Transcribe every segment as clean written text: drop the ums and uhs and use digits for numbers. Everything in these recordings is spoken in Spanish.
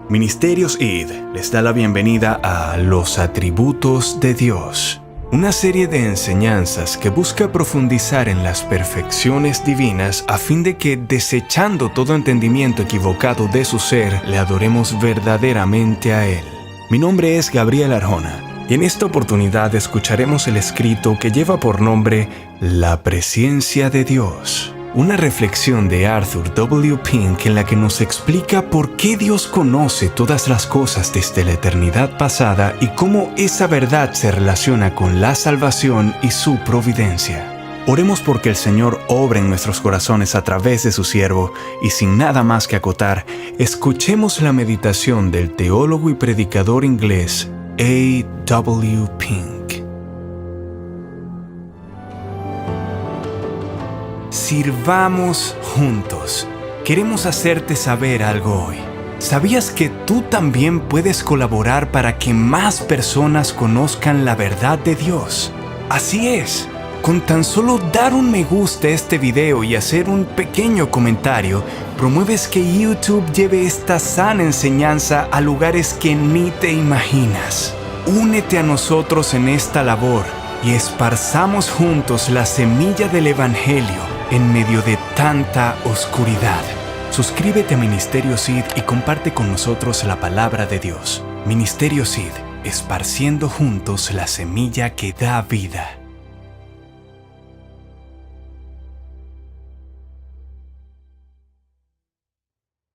Ministerios ID les da la bienvenida a Los Atributos de Dios, una serie de enseñanzas que busca profundizar en las perfecciones divinas a fin de que, desechando todo entendimiento equivocado de su ser, le adoremos verdaderamente a Él. Mi nombre es Gabriel Arjona, y en esta oportunidad escucharemos el escrito que lleva por nombre La Presencia de Dios. Una reflexión de Arthur W. Pink en la que nos explica por qué Dios conoce todas las cosas desde la eternidad pasada y cómo esa verdad se relaciona con la salvación y su providencia. Oremos porque el Señor obre en nuestros corazones a través de su siervo y sin nada más que acotar, escuchemos la meditación del teólogo y predicador inglés A. W. Pink. Sirvamos juntos. Queremos hacerte saber algo hoy. ¿Sabías que tú también puedes colaborar para que más personas conozcan la verdad de Dios? Así es. Con tan solo dar un me gusta a este video y hacer un pequeño comentario, promueves que YouTube lleve esta sana enseñanza a lugares que ni te imaginas. Únete a nosotros en esta labor y esparzamos juntos la semilla del Evangelio en medio de tanta oscuridad. Suscríbete a Ministerio Sid y comparte con nosotros la palabra de Dios. Ministerio Sid, esparciendo juntos la semilla que da vida.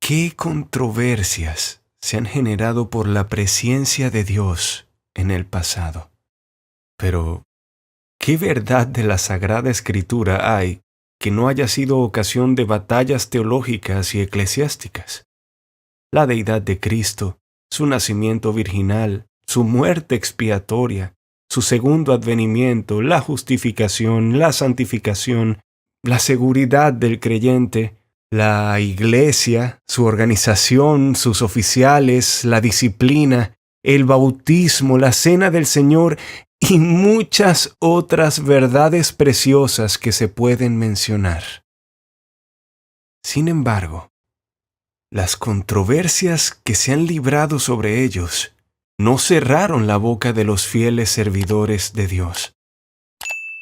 ¿Qué controversias se han generado por la presencia de Dios en el pasado? Pero, ¿qué verdad de la Sagrada Escritura hay que no haya sido ocasión de batallas teológicas y eclesiásticas? La deidad de Cristo, su nacimiento virginal, su muerte expiatoria, su segundo advenimiento, la justificación, la santificación, la seguridad del creyente, la iglesia, su organización, sus oficiales, la disciplina, el bautismo, la cena del Señor y muchas otras verdades preciosas que se pueden mencionar. Sin embargo, las controversias que se han librado sobre ellos no cerraron la boca de los fieles servidores de Dios.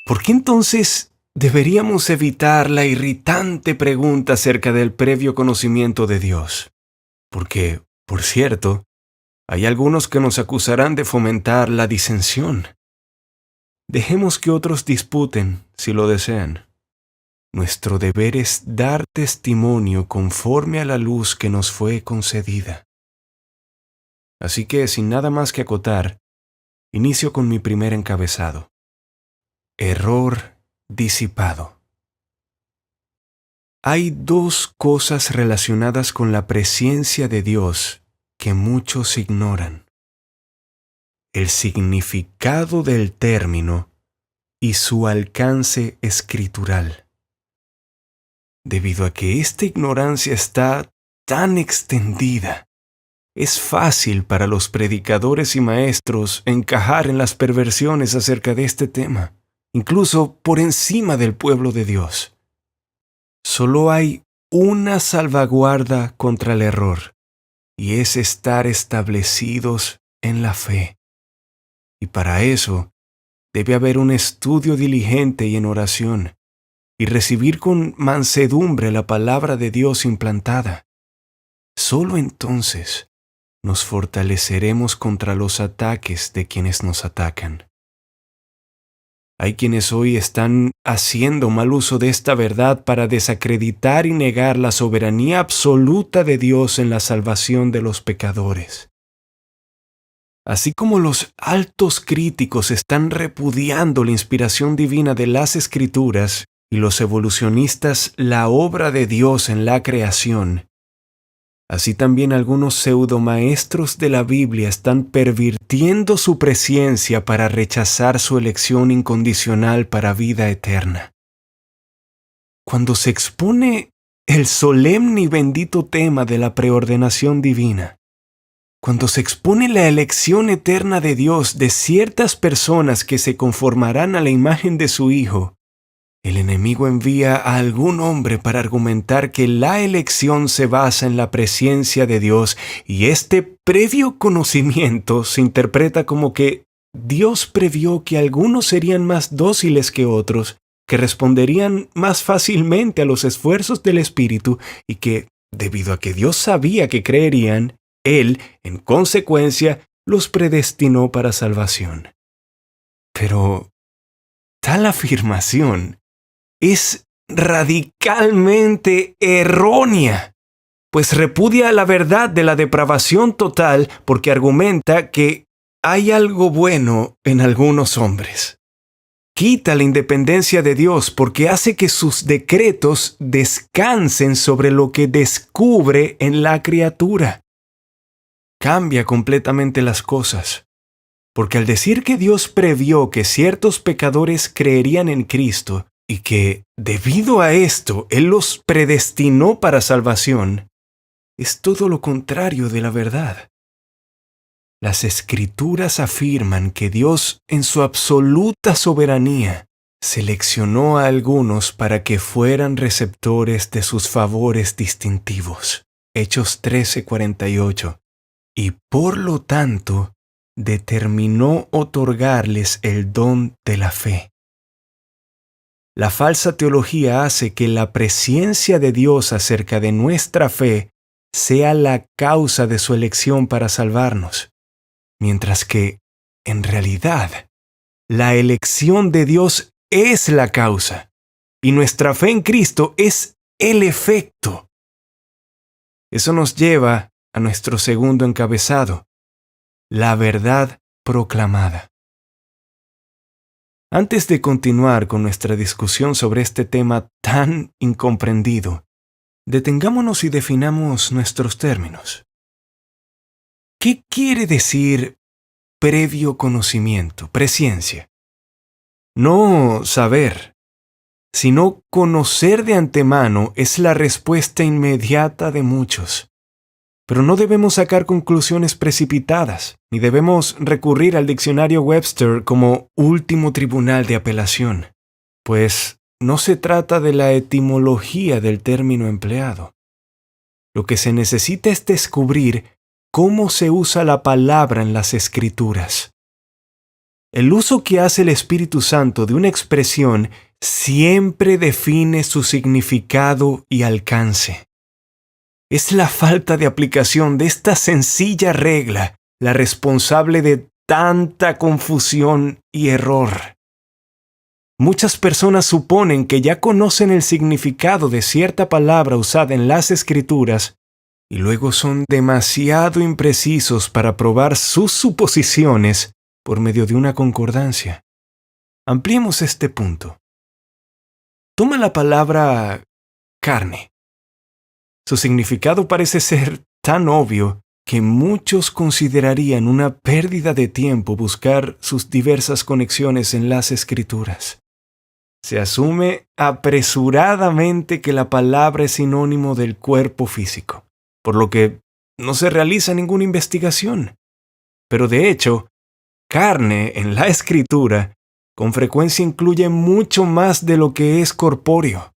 ¿Por qué entonces deberíamos evitar la irritante pregunta acerca del previo conocimiento de Dios? Porque, por cierto, hay algunos que nos acusarán de fomentar la disensión. Dejemos que otros disputen si lo desean. Nuestro deber es dar testimonio conforme a la luz que nos fue concedida. Así que, sin nada más que acotar, inicio con mi primer encabezado. Error disipado. Hay dos cosas relacionadas con la presencia de Dios que muchos ignoran: el significado del término y su alcance escritural. Debido a que esta ignorancia está tan extendida, es fácil para los predicadores y maestros encajar en las perversiones acerca de este tema, incluso por encima del pueblo de Dios. Solo hay una salvaguarda contra el error, y es estar establecidos en la fe. Y para eso, debe haber un estudio diligente y en oración, y recibir con mansedumbre la palabra de Dios implantada. Solo entonces nos fortaleceremos contra los ataques de quienes nos atacan. Hay quienes hoy están haciendo mal uso de esta verdad para desacreditar y negar la soberanía absoluta de Dios en la salvación de los pecadores. Así como los altos críticos están repudiando la inspiración divina de las Escrituras y los evolucionistas la obra de Dios en la creación, así también algunos pseudomaestros de la Biblia están pervirtiendo su presencia para rechazar su elección incondicional para vida eterna. Cuando se expone el solemne y bendito tema de la preordenación divina, cuando se expone la elección eterna de Dios de ciertas personas que se conformarán a la imagen de su Hijo, El enemigo envía a algún hombre para argumentar que la elección se basa en la presencia de Dios y este previo conocimiento se interpreta como que Dios previó que algunos serían más dóciles que otros, que responderían más fácilmente a los esfuerzos del Espíritu y que, debido a que Dios sabía que creerían, Él, en consecuencia, los predestinó para salvación. Pero tal afirmación es radicalmente errónea, pues repudia la verdad de la depravación total porque argumenta que hay algo bueno en algunos hombres. Quita la independencia de Dios porque hace que sus decretos descansen sobre lo que descubre en la criatura. Cambia completamente las cosas, porque al decir que Dios previó que ciertos pecadores creerían en Cristo y que, debido a esto, Él los predestinó para salvación, es todo lo contrario de la verdad. Las Escrituras afirman que Dios, en su absoluta soberanía, seleccionó a algunos para que fueran receptores de sus favores distintivos. Hechos 13:48. Y por lo tanto, determinó otorgarles el don de la fe. La falsa teología hace que la presciencia de Dios acerca de nuestra fe sea la causa de su elección para salvarnos, mientras que, en realidad, la elección de Dios es la causa, y nuestra fe en Cristo es el efecto. Eso nos lleva a nuestro segundo encabezado, la verdad proclamada. Antes de continuar con nuestra discusión sobre este tema tan incomprendido, detengámonos y definamos nuestros términos. ¿Qué quiere decir previo conocimiento, presciencia? No saber, sino conocer de antemano es la respuesta inmediata de muchos. Pero no debemos sacar conclusiones precipitadas, ni debemos recurrir al diccionario Webster como último tribunal de apelación, pues no se trata de la etimología del término empleado. Lo que se necesita es descubrir cómo se usa la palabra en las Escrituras. El uso que hace el Espíritu Santo de una expresión siempre define su significado y alcance. Es la falta de aplicación de esta sencilla regla la responsable de tanta confusión y error. Muchas personas suponen que ya conocen el significado de cierta palabra usada en las Escrituras y luego son demasiado imprecisos para probar sus suposiciones por medio de una concordancia. Ampliemos este punto. Toma la palabra carne. Su significado parece ser tan obvio que muchos considerarían una pérdida de tiempo buscar sus diversas conexiones en las Escrituras. Se asume apresuradamente que la palabra es sinónimo del cuerpo físico, por lo que no se realiza ninguna investigación. Pero de hecho, carne en la Escritura con frecuencia incluye mucho más de lo que es corpóreo.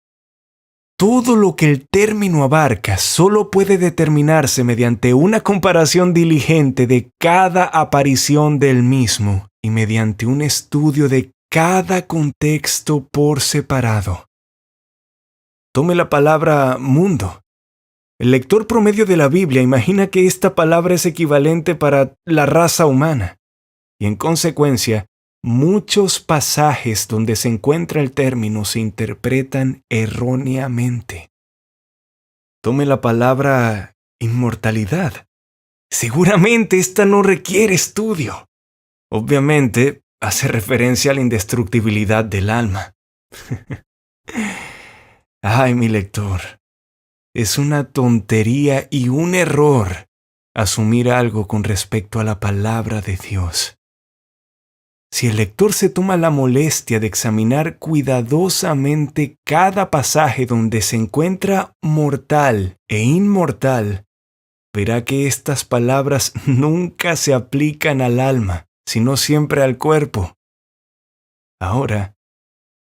Todo lo que el término abarca solo puede determinarse mediante una comparación diligente de cada aparición del mismo y mediante un estudio de cada contexto por separado. Tome la palabra mundo. El lector promedio de la Biblia imagina que esta palabra es equivalente para la raza humana, y en consecuencia, muchos pasajes donde se encuentra el término se interpretan erróneamente. Tome la palabra inmortalidad. Seguramente esta no requiere estudio. Obviamente, hace referencia a la indestructibilidad del alma. Ay, mi lector, es una tontería y un error asumir algo con respecto a la palabra de Dios. Si el lector se toma la molestia de examinar cuidadosamente cada pasaje donde se encuentra mortal e inmortal, verá que estas palabras nunca se aplican al alma, sino siempre al cuerpo. Ahora,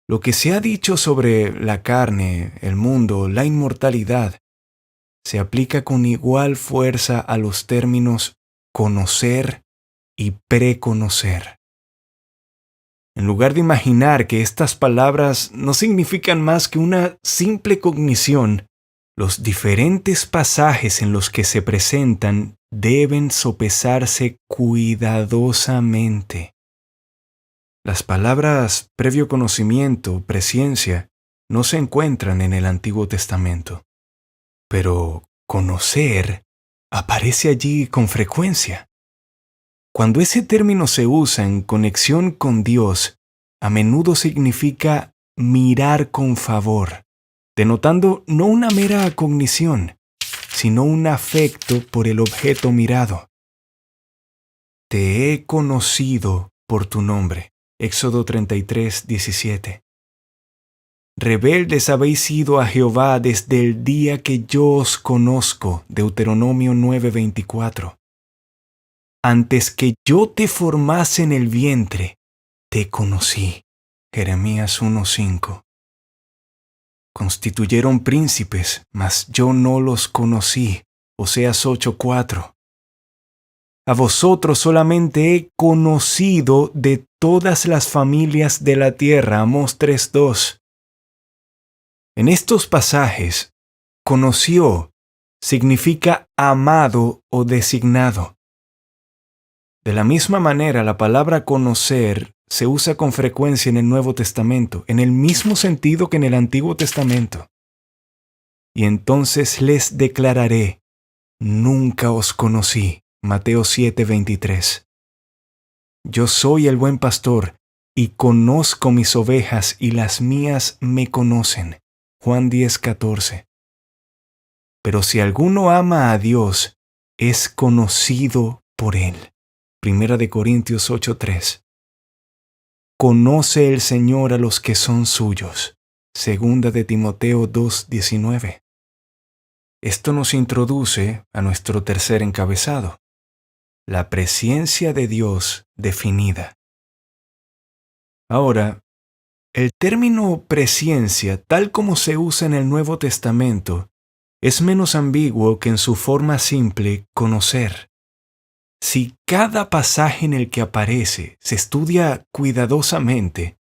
Lo que se ha dicho sobre la carne, el mundo, la inmortalidad, se aplica con igual fuerza a los términos conocer y preconocer. En lugar de imaginar que estas palabras no significan más que una simple cognición, los diferentes pasajes en los que se presentan deben sopesarse cuidadosamente. Las palabras previo conocimiento, presciencia, no se encuentran en el Antiguo Testamento, pero conocer aparece allí con frecuencia. Cuando ese término se usa en conexión con Dios, a menudo significa mirar con favor, denotando no una mera cognición, sino un afecto por el objeto mirado. Te he conocido por tu nombre. Éxodo 33, 17. Rebeldes habéis sido a Jehová desde el día que yo os conozco. Deuteronomio 9, 24. Antes que yo te formase en el vientre, te conocí. Jeremías 1, 5. Constituyeron príncipes, mas yo no los conocí. Oseas 8, 4. A vosotros solamente he conocido de todas las familias de la tierra. Amós 3:2. En estos pasajes, conoció significa amado o designado. De la misma manera, la palabra conocer se usa con frecuencia en el Nuevo Testamento, en el mismo sentido que en el Antiguo Testamento. Y entonces les declararé, nunca os conocí. Mateo 7:23. Yo soy el buen pastor, y conozco mis ovejas, y las mías me conocen. Juan 10:14. Pero si alguno ama a Dios, es conocido por él. Primera de Corintios 8:3. Conoce el Señor a los que son suyos. Segunda de Timoteo 2:19. Esto nos introduce a nuestro tercer encabezado. La presciencia de Dios definida. Ahora, el término presciencia, tal como se usa en el Nuevo Testamento, es menos ambiguo que en su forma simple conocer. Si cada pasaje en el que aparece se estudia cuidadosamente,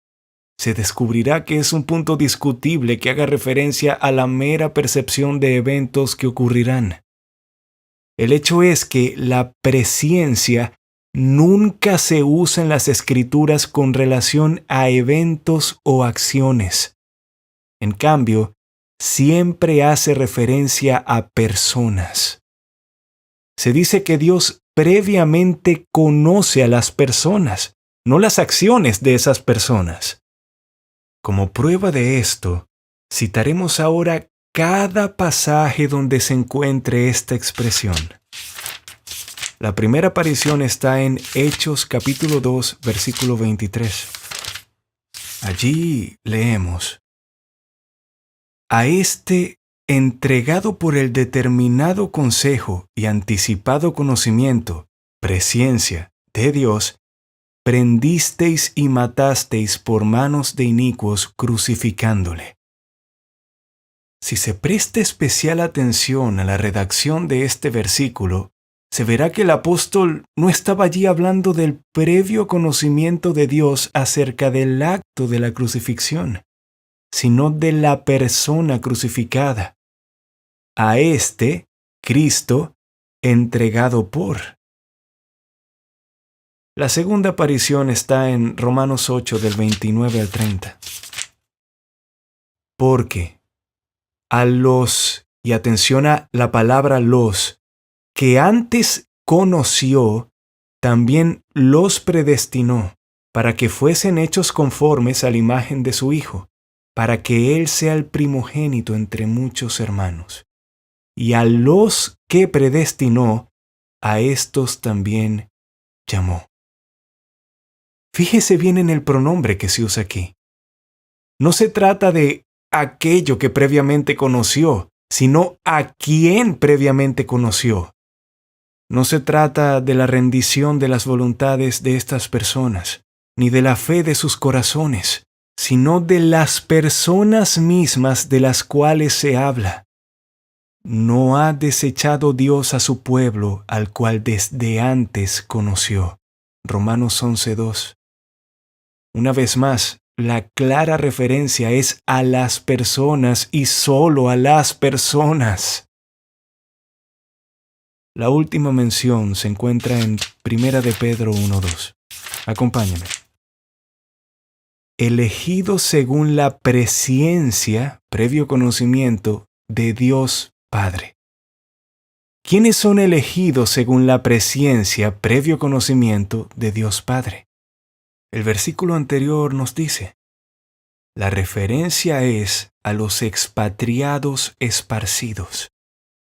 se descubrirá que es un punto discutible que haga referencia a la mera percepción de eventos que ocurrirán. El hecho es que la presciencia nunca se usa en las Escrituras con relación a eventos o acciones. En cambio, siempre hace referencia a personas. Se dice que Dios previamente conoce a las personas, no las acciones de esas personas. Como prueba de esto, citaremos ahora cada pasaje donde se encuentre esta expresión. La primera aparición está en Hechos capítulo 2, versículo 23. Allí leemos: A este, entregado por el determinado consejo y anticipado conocimiento, presciencia de Dios, prendisteis y matasteis por manos de inicuos crucificándole. Si se presta especial atención a la redacción de este versículo, se verá que el apóstol no estaba allí hablando del previo conocimiento de Dios acerca del acto de la crucifixión, sino de la persona crucificada. A este, Cristo, entregado por. La segunda aparición está en Romanos 8 del 29 al 30. Porque a los, y atención a la palabra los, que antes conoció, también los predestinó, para que fuesen hechos conformes a la imagen de su Hijo, para que Él sea el primogénito entre muchos hermanos. Y a los que predestinó, a estos también llamó. Fíjese bien en el pronombre que se usa aquí. No se trata de aquello que previamente conoció, sino a quien previamente conoció. No se trata de la rendición de las voluntades de estas personas, ni de la fe de sus corazones, sino de las personas mismas de las cuales se habla. No ha desechado Dios a su pueblo, al cual desde antes conoció. Romanos 11:2. Una vez más, la clara referencia es a las personas y solo a las personas. La última mención se encuentra en 1 de Pedro 1:2. Acompáñame. Elegidos según la presciencia, previo conocimiento, de Dios Padre. ¿Quiénes son elegidos según la presciencia, previo conocimiento de Dios Padre? El versículo anterior nos dice, la referencia es a los expatriados esparcidos,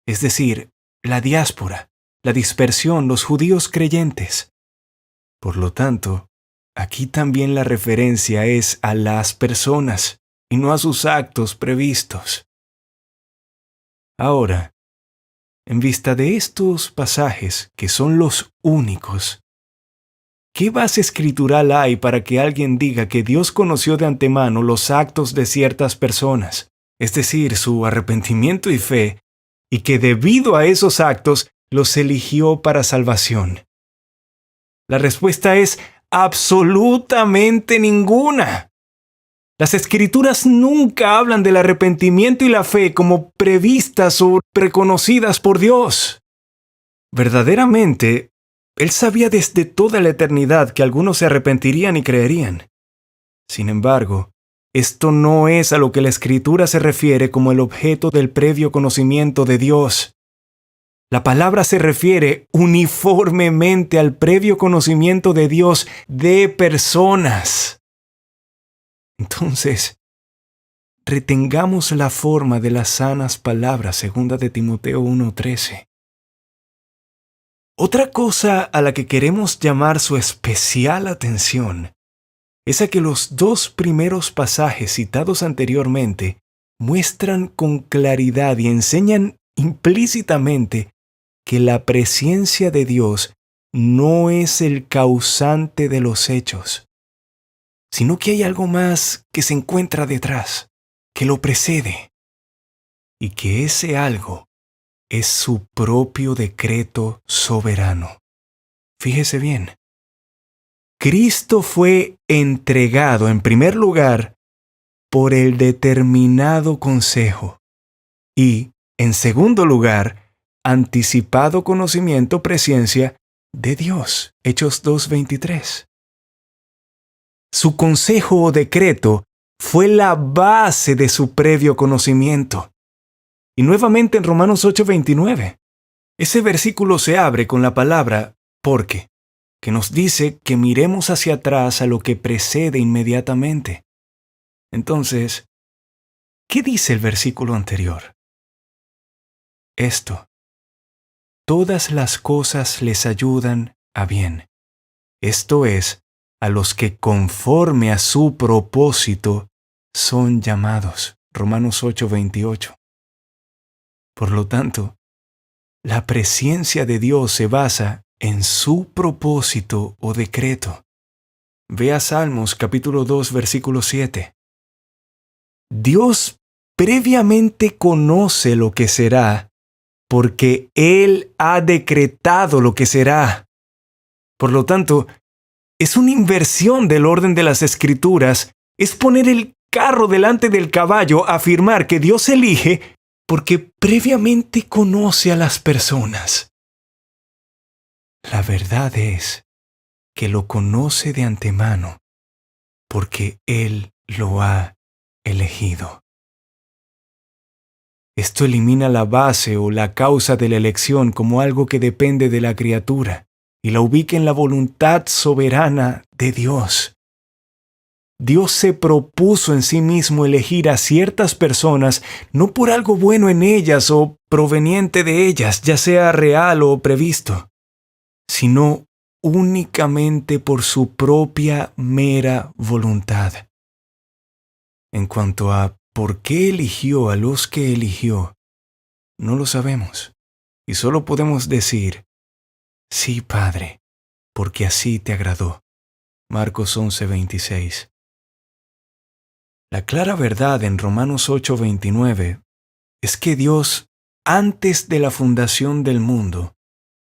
es decir, la diáspora, la dispersión, los judíos creyentes. Por lo tanto, aquí también la referencia es a las personas y no a sus actos previstos. Ahora, en vista de estos pasajes, que son los únicos, ¿qué base escritural hay para que alguien diga que Dios conoció de antemano los actos de ciertas personas, es decir, su arrepentimiento y fe, y que debido a esos actos los eligió para salvación? La respuesta es absolutamente ninguna. Las Escrituras nunca hablan del arrepentimiento y la fe como previstas o reconocidas por Dios. Verdaderamente, Él sabía desde toda la eternidad que algunos se arrepentirían y creerían. Sin embargo, esto no es a lo que la Escritura se refiere como el objeto del previo conocimiento de Dios. La palabra se refiere uniformemente al previo conocimiento de Dios de personas. Entonces, retengamos la forma de las sanas palabras, 2 de Timoteo 1:13. Otra cosa a la que queremos llamar su especial atención es a que los dos primeros pasajes citados anteriormente muestran con claridad y enseñan implícitamente que la presencia de Dios no es el causante de los hechos, sino que hay algo más que se encuentra detrás, que lo precede, y que ese algo es su propio decreto soberano. Fíjese bien. Cristo fue entregado en primer lugar por el determinado consejo y, en segundo lugar, anticipado conocimiento, presciencia de Dios. Hechos 2:23. Su consejo o decreto fue la base de su previo conocimiento. Y nuevamente en Romanos 8:29. Ese versículo se abre con la palabra porque, que nos dice que miremos hacia atrás a lo que precede inmediatamente. Entonces, ¿qué dice el versículo anterior? Esto: todas las cosas les ayudan a bien. Esto es, a los que conforme a su propósito son llamados. Romanos 8:28. Por lo tanto, la presciencia de Dios se basa en su propósito o decreto. Vea Salmos capítulo 2, versículo 7. Dios previamente conoce lo que será, porque Él ha decretado lo que será. Por lo tanto, es una inversión del orden de las Escrituras, es poner el carro delante del caballo, afirmar que Dios elige porque previamente conoce a las personas. La verdad es que lo conoce de antemano porque Él lo ha elegido. Esto elimina la base o la causa de la elección como algo que depende de la criatura y la ubica en la voluntad soberana de Dios. Dios se propuso en sí mismo elegir a ciertas personas no por algo bueno en ellas o proveniente de ellas, ya sea real o previsto, sino únicamente por su propia mera voluntad. En cuanto a por qué eligió a los que eligió, no lo sabemos, y solo podemos decir: sí, Padre, porque así te agradó. Marcos 11:26. La clara verdad en Romanos 8:29 es que Dios, antes de la fundación del mundo,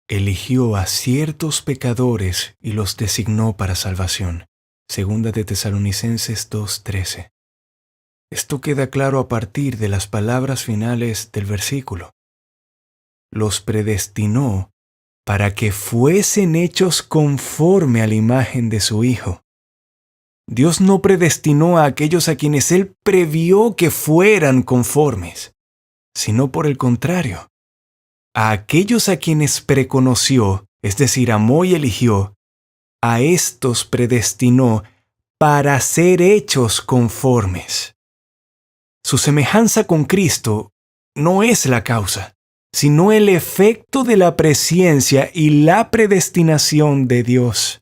eligió a ciertos pecadores y los designó para salvación. Segunda de Tesalonicenses 2:13. Esto queda claro a partir de las palabras finales del versículo. Los predestinó para que fuesen hechos conforme a la imagen de su Hijo. Dios no predestinó a aquellos a quienes Él previó que fueran conformes, sino por el contrario, a aquellos a quienes preconoció, es decir, amó y eligió, a estos predestinó para ser hechos conformes. Su semejanza con Cristo no es la causa, sino el efecto de la presciencia y la predestinación de Dios.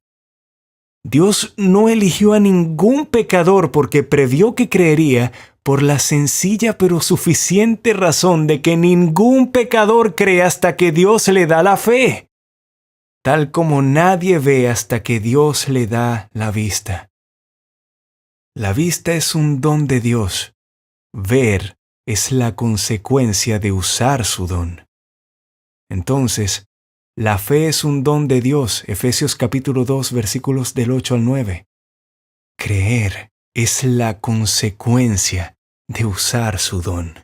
Dios no eligió a ningún pecador porque previó que creería, por la sencilla pero suficiente razón de que ningún pecador cree hasta que Dios le da la fe, tal como nadie ve hasta que Dios le da la vista. La vista es un don de Dios. Ver es la consecuencia de usar su don. Entonces, la fe es un don de Dios, Efesios capítulo 2, versículos del 8 al 9. Creer es la consecuencia de usar su don.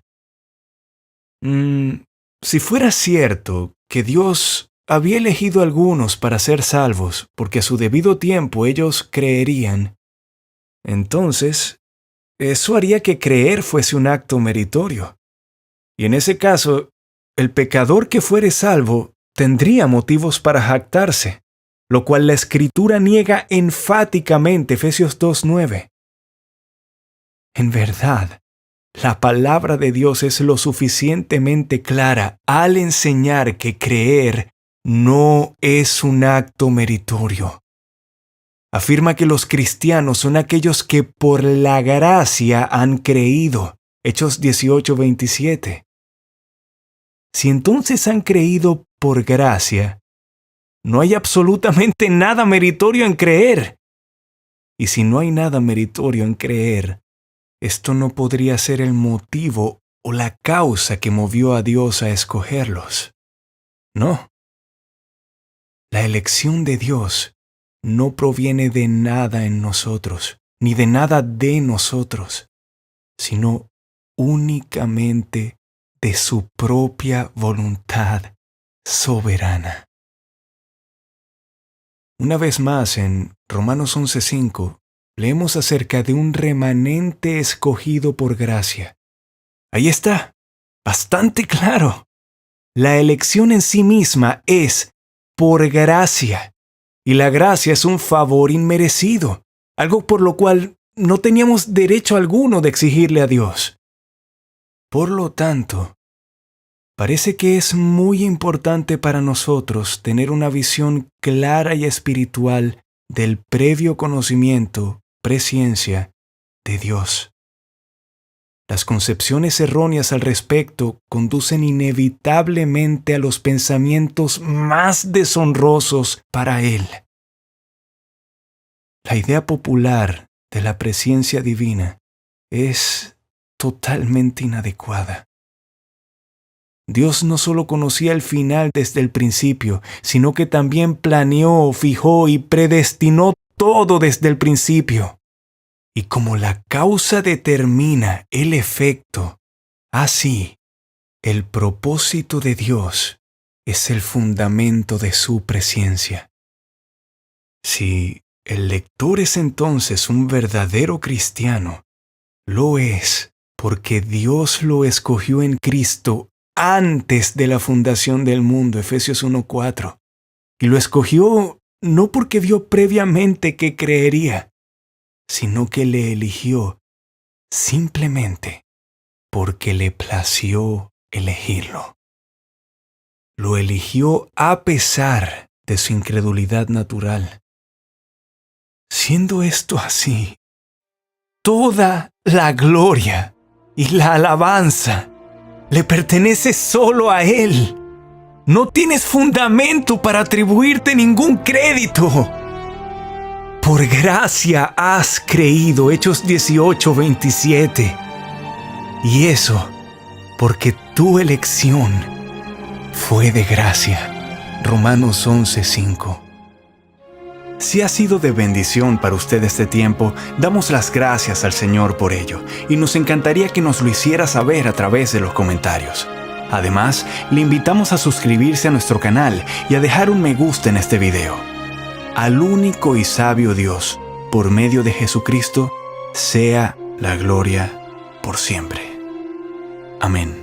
Si fuera cierto que Dios había elegido a algunos para ser salvos, porque a su debido tiempo ellos creerían, entonces, eso haría que creer fuese un acto meritorio. Y en ese caso, el pecador que fuere salvo tendría motivos para jactarse, lo cual la Escritura niega enfáticamente, Efesios 2:9. En verdad, la palabra de Dios es lo suficientemente clara al enseñar que creer no es un acto meritorio. Afirma que los cristianos son aquellos que por la gracia han creído. Hechos 18:27. Si entonces han creído por gracia, no hay absolutamente nada meritorio en creer. Y si no hay nada meritorio en creer, esto no podría ser el motivo o la causa que movió a Dios a escogerlos. No. La elección de Dios no proviene de nada en nosotros, ni de nada de nosotros, sino únicamente de su propia voluntad soberana. Una vez más, en Romanos 11:5, leemos acerca de un remanente escogido por gracia. Ahí está, bastante claro. La elección en sí misma es por gracia. Y la gracia es un favor inmerecido, algo por lo cual no teníamos derecho alguno de exigirle a Dios. Por lo tanto, parece que es muy importante para nosotros tener una visión clara y espiritual del previo conocimiento, presciencia de Dios. Las concepciones erróneas al respecto conducen inevitablemente a los pensamientos más deshonrosos para Él. La idea popular de la presciencia divina es totalmente inadecuada. Dios no solo conocía el final desde el principio, sino que también planeó, fijó y predestinó todo desde el principio. Y como la causa determina el efecto, así, el propósito de Dios es el fundamento de su presciencia. Si el lector es entonces un verdadero cristiano, lo es porque Dios lo escogió en Cristo antes de la fundación del mundo, Efesios 1:4. Y lo escogió no porque vio previamente que creería, sino que le eligió simplemente porque le plació elegirlo. Lo eligió a pesar de su incredulidad natural. Siendo esto así, toda la gloria y la alabanza le pertenece solo a Él. No tienes fundamento para atribuirte ningún crédito. Por gracia has creído, Hechos 18:27. Y eso porque tu elección fue de gracia, Romanos 11:5. Si ha sido de bendición para usted este tiempo, damos las gracias al Señor por ello, y nos encantaría que nos lo hiciera saber a través de los comentarios. Además, le invitamos a suscribirse a nuestro canal y a dejar un me gusta en este video. Al único y sabio Dios, por medio de Jesucristo, sea la gloria por siempre. Amén.